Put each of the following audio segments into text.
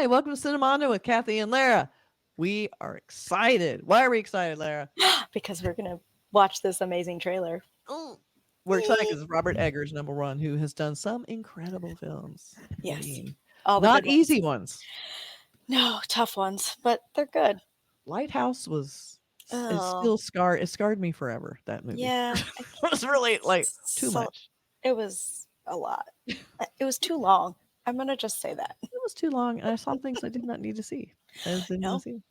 Hi, welcome to Cinemondo with Kathy and Lara. We are excited. Why are we excited, Lara? Because we're going to watch this amazing trailer. We're excited because Robert Eggers, number one, who has done some incredible films. Yes. All the not easy ones. No, tough ones, but they're good. Lighthouse was is still scarred. It scarred me forever, that movie. Yeah. It was really like too much. It was a lot. It was too long. I'm going to just say that. It was too long, and I saw things I did not need to see. I just didn't want to see.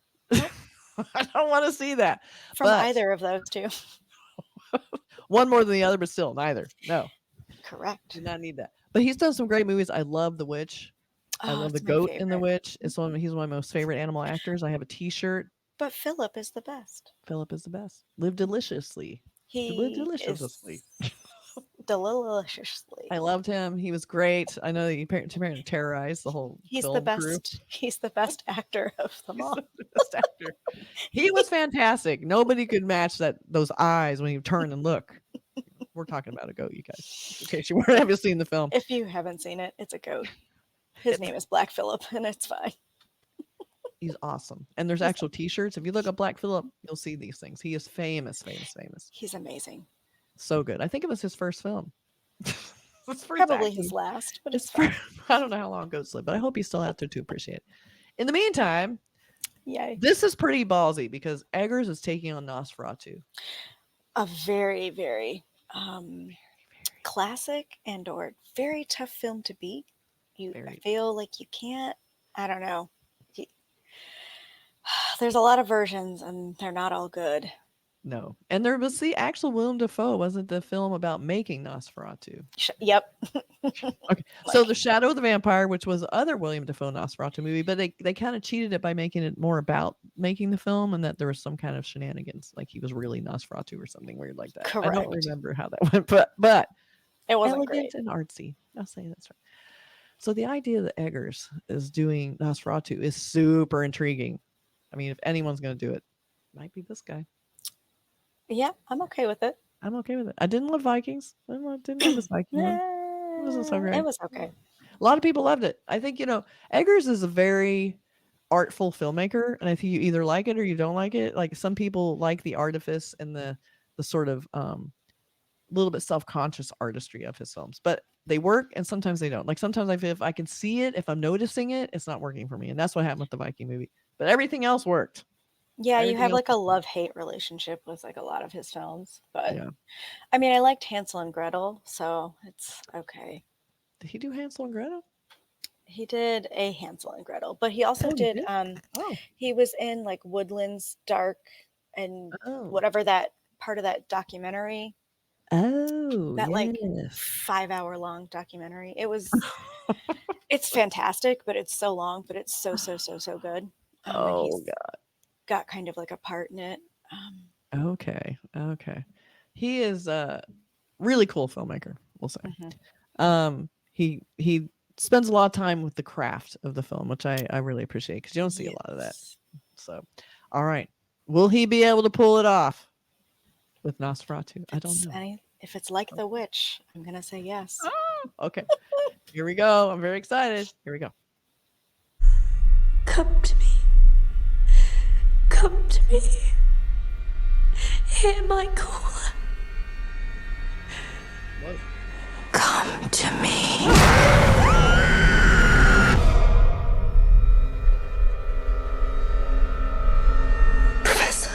Nope. I don't want to see that. From either of those two. One more than the other, but still neither. No. Correct. Did not need that. But he's done some great movies. I love The Witch. I love the goat in The Witch. He's one of my most favorite animal actors. I have a T-shirt. But Philip is the best. Philip is the best. Live deliciously. Live deliciously. Deliciously. I loved him. He was great. I know that he terrorized the whole film the best crew. He's the best actor of them all. The best actor. He was fantastic. Nobody could match those eyes when you turn and look. We're talking about a goat, you guys. In case you haven't seen the film. If you haven't seen it, it's a goat. His name is Black Phillip, and it's fine. He's awesome. And there's actual T-shirts. If you look up Black Phillip, you'll see these things. He is famous. He's amazing. So good. I think it was his first film. Probably his last, but it's fine. I don't know how long Goats live, but I hope he's still out there to appreciate it. In the meantime, yay. This is pretty ballsy because Eggers is taking on Nosferatu. A very, very classic and or very tough film to beat. I feel like you can't, I don't know. There's a lot of versions and they're not all good. No. And there was the actual Willem DaFoe, wasn't the film about making Nosferatu? Yep. Okay. So The Shadow of the Vampire, which was the other Willem DaFoe Nosferatu movie, but they kind of cheated it by making it more about making the film and that there was some kind of shenanigans, like he was really Nosferatu or something weird like that. Correct. I don't remember how that went, but it wasn't elegant great and artsy. I'll say that's right. So the idea that Eggers is doing Nosferatu is super intriguing. I mean, if anyone's going to do it, it might be this guy. Yeah, I'm okay with it. I'm okay with it. I didn't love Vikings. I didn't love this Viking one. It wasn't so great. It was okay. A lot of people loved it. I think, Eggers is a very artful filmmaker, and I think you either like it or you don't like it. Like some people like the artifice and the sort of little bit self-conscious artistry of his films, but they work and sometimes they don't. Like sometimes I feel if I can see it, if I'm noticing it, it's not working for me. And that's what happened with the Viking movie. But everything else worked. Yeah, everything you have like a love-hate relationship with like a lot of his films. But yeah. I mean, I liked Hansel and Gretel, so it's okay. Did he do Hansel and Gretel? He did a Hansel and Gretel, but he also did he was in like Woodlands Dark and whatever that part of that documentary. Oh, that like 5-hour long documentary. It was it's fantastic, but it's so long, but it's so good. God. Got kind of like a part in it. Okay. He is a really cool filmmaker, we'll say. Mm-hmm. He spends a lot of time with the craft of the film, which I really appreciate because you don't see a lot of that. So, all right. Will he be able to pull it off with Nosferatu? I don't know. If it's like The Witch, I'm going to say yes. Okay. Here we go. I'm very excited. Here we go. Come to me. Come to me. Hear my call. What? Come to me. Professor,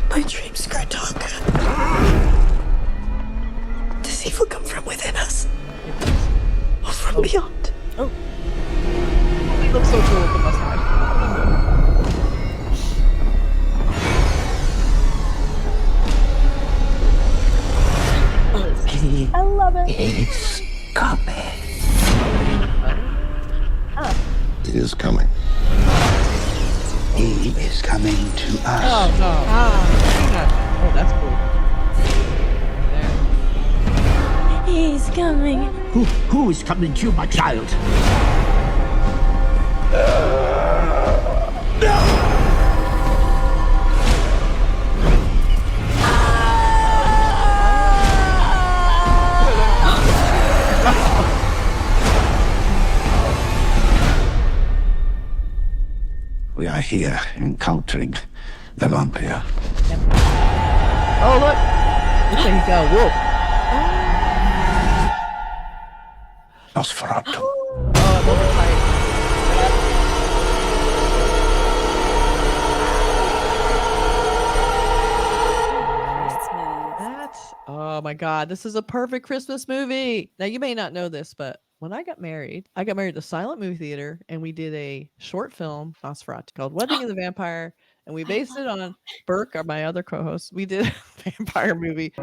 my dreams grow darker. Does evil come from within us? Or from beyond? Oh. He looks so cool with the mustache. I love it. It's coming. It is coming. He is coming to us. Oh, no. Oh, that's cool. He's coming. Who is coming to you, my child? We are here encountering the vampire. Oh, look! Looks like he got a wolf. Nosferatu. Oh, I love the title. Oh my God, this is a perfect Christmas movie. Now, you may not know this, but when I got married at the silent movie theater, and we did a short film, Nosferatu, called Wedding of the Vampire, and we based it on Burke, my other co-host. We did a vampire movie.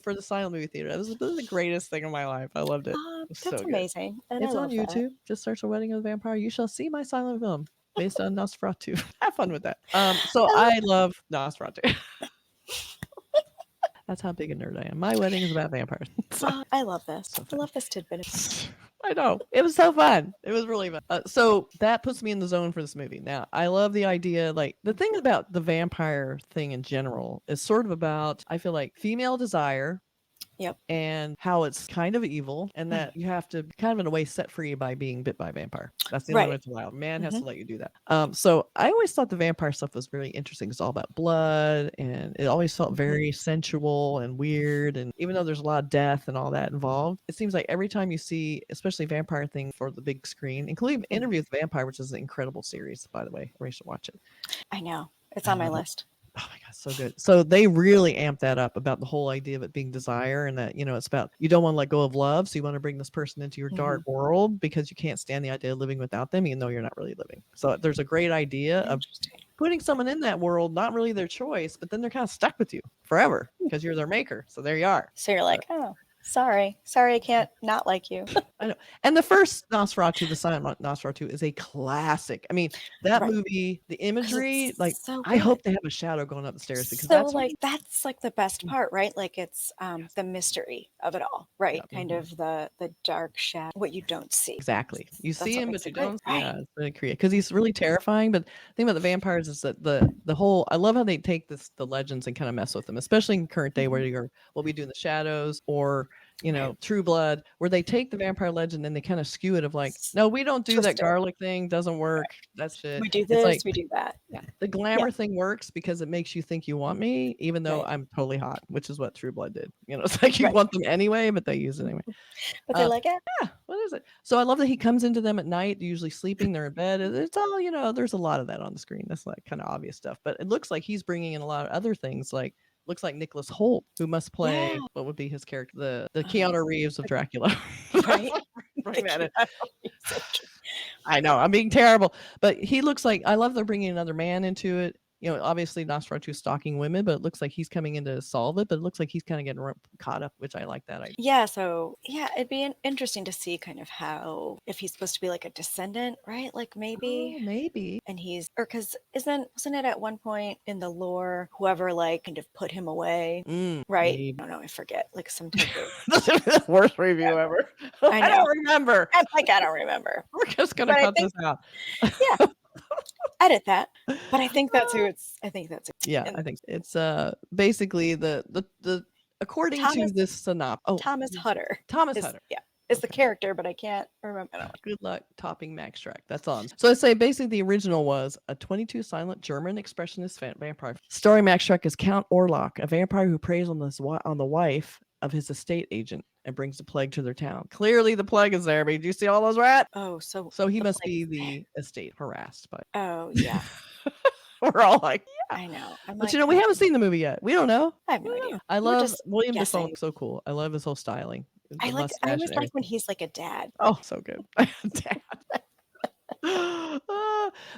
For the silent movie theater. This is the greatest thing in my life. I loved it. That's so amazing. And it's on YouTube. Just search A Wedding of the Vampire. You shall see my silent film based on Nosferatu. Have fun with that. So I love Nosferatu. That's how big a nerd I am. My wedding is about vampires. I love this. I love this tidbit. I know. It was so fun. It was really fun. So that puts me in the zone for this movie. Now, I love the idea, like, the thing about the vampire thing in general is sort of about, I feel like, female desire. Yep. And how it's kind of evil, and that you have to kind of in a way set free by being bit by a vampire. That's the only way it's allowed. Man has to let you do that. So I always thought the vampire stuff was really interesting. It's all about blood, and it always felt very sensual and weird. And even though there's a lot of death and all that involved, it seems like every time you see, especially vampire thing for the big screen, including Interview with the Vampire, which is an incredible series, by the way. We should watch it. I know. It's on my list. Oh my God, so good. So they really amped that up about the whole idea of it being desire, and that, it's about, you don't want to let go of love. So you want to bring this person into your dark world because you can't stand the idea of living without them, even though you're not really living. So there's a great idea of putting someone in that world, not really their choice, but then they're kind of stuck with you forever because you're their maker. So there you are. So you're like, oh, sorry, I can't not like you. I know. And the first Nosferatu, the silent Nosferatu, is a classic. I mean, that movie, the imagery, like, so I hope they have a shadow going up the stairs, because that's like the best part, right? Like, it's the mystery of it all, right? Kind of the dark shadow, what you don't see. Exactly. You see him, but you don't. Yeah, it's really creative because he's really terrifying. But the thing about the vampires is that the whole, I love how they take the legends and kind of mess with them, especially in current day where we'll be doing the shadows, or True Blood, where they take the vampire legend and they kind of skew it of like, no, we don't do that garlic thing, doesn't work. That's shit. We do this, we do that. Yeah. The glamour thing works because it makes you think you want me, even though I'm totally hot, which is what True Blood did. It's like you want them anyway, but they use it anyway. But they're like, what is it? So I love that he comes into them at night, usually sleeping, they're in bed. It's all, there's a lot of that on the screen. That's like kind of obvious stuff, but it looks like he's bringing in a lot of other things, like, looks like Nicholas Hoult, who must play, what would be his character? The Keanu Reeves of Dracula. Right? I know, I'm being terrible. But he looks like, I love they're bringing another man into it. Obviously Nosferatu stalking women, but it looks like he's coming in to solve it. But it looks like he's kind of getting caught up, which I like that idea. Yeah, so it'd be interesting to see kind of how, if he's supposed to be like a descendant, right? Like maybe. And because wasn't it at one point in the lore, whoever like kind of put him away, right? Maybe. I don't know, I forget, like some type of worst review ever. I don't remember. I don't remember. We're just gonna cut this out. Yeah. Edit that, but I think that's who it's. Yeah, I think it's basically the according to this synopsis. Thomas Hutter. Thomas Hutter. Yeah. is the character, but I can't remember. I don't know. Good luck topping Max Shrek. That's on. So I say basically the original was a 22 silent German expressionist vampire starring Max Shrek as Count Orlok, a vampire who preys on the wife of his estate agent and brings the plague to their town. Clearly the plague is there, but do you see all those rats? Oh, so he must be the estate harassed by. Oh yeah. We're all like, yeah. I know. But we haven't seen the movie yet. We don't know. I have no idea. I love just William guessing. DaFoe. So cool. I love his whole styling. I always like when he's like a dad. Oh, so good. Dad.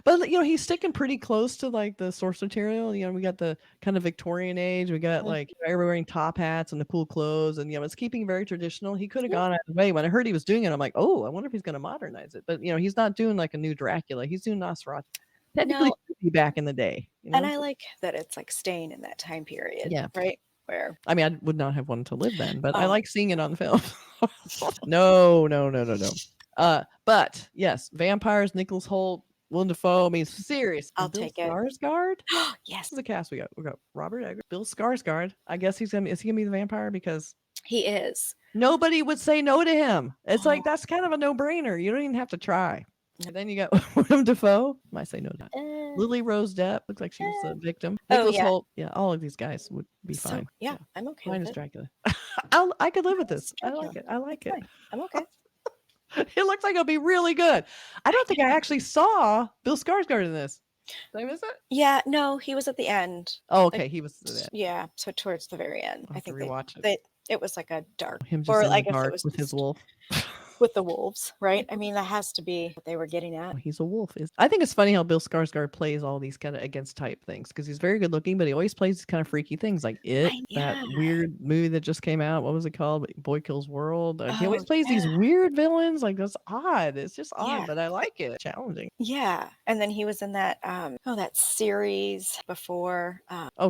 But he's sticking pretty close to like the source material. We got the kind of Victorian age. We got like everyone wearing top hats and the cool clothes, and it's keeping very traditional. He could have gone out of the way. When I heard he was doing it, I'm like, oh, I wonder if he's going to modernize it. But he's not doing like a new Dracula. He's doing Nosferatu. Technically, back in the day. And I like that it's like staying in that time period. Yeah. Right. Where I mean, I would not have wanted to live then, but I like seeing it on the film. No. But yes, vampires, Nicholas Hoult, Willem DaFoe. I mean, serious. I'll take it. Skarsgård. Yes. This is the cast we got. We got Robert Eggers, Bill Skarsgård. I guess is he gonna be the vampire because he is. Nobody would say no to him. It's like that's kind of a no-brainer. You don't even have to try. And then you got Willem DaFoe. Might say no to that. Lily Rose Depp looks like she was a victim. Nicholas Hoult. Yeah, all of these guys would be fine. Yeah, I'm okay. Mine with is Dracula. I could live with this. I like it. I like it. I'm okay. It looks like it'll be really good. I don't think I actually saw Bill Skarsgård in this. Did I miss it? Yeah, no, he was at the end. Oh, okay, he was at the end. Yeah, so towards the very end. I think it was like a dark, him just in the dark with his wolf. With the wolves, right? I mean, that has to be what they were getting at. He's a wolf. I think it's funny how Bill Skarsgård plays all these kind of against type things because he's very good looking, but he always plays these kind of freaky things like that weird movie that just came out. What was it called? Boy Kills World. He always plays these weird villains. Like that's odd. It's just odd, but I like it. Challenging. Yeah, and then he was in that that series before.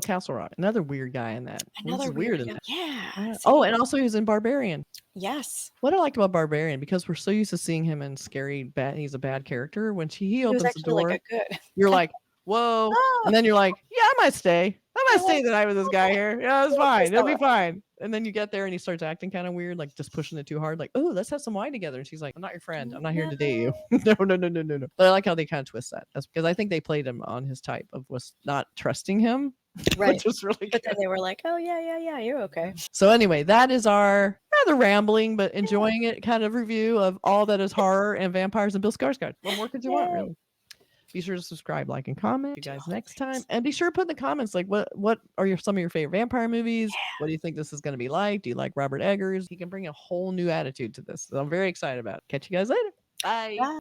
Castle Rock. Another weird guy in that. Another weird in that. Yeah. And also he was in Barbarian. Yes. What I liked about Barbarian, because we're so used to seeing him in scary bad, he's a bad character. When he opens the door, like good. You're like, whoa. And then you're like, yeah, I might stay the night with this guy here. Yeah, it's fine. It'll be fine. And then you get there and he starts acting kind of weird, like just pushing it too hard. Like, oh, let's have some wine together. And she's like, I'm not your friend. I'm not here to date you. No. But I like how they kind of twist that. That's because I think they played him on his type of was not trusting him. Right. Which was really good. But then they were like, oh, yeah, you're okay. So anyway, that is our rather rambling, but enjoying it kind of review of all that is horror and vampires and Bill Skarsgård. What more could you want, really? Be sure to subscribe, like, and comment. See you guys next time. And be sure to put in the comments, like, what are some of your favorite vampire movies? Yeah. What do you think this is going to be like? Do you like Robert Eggers? He can bring a whole new attitude to this. So I'm very excited about it. Catch you guys later. Bye.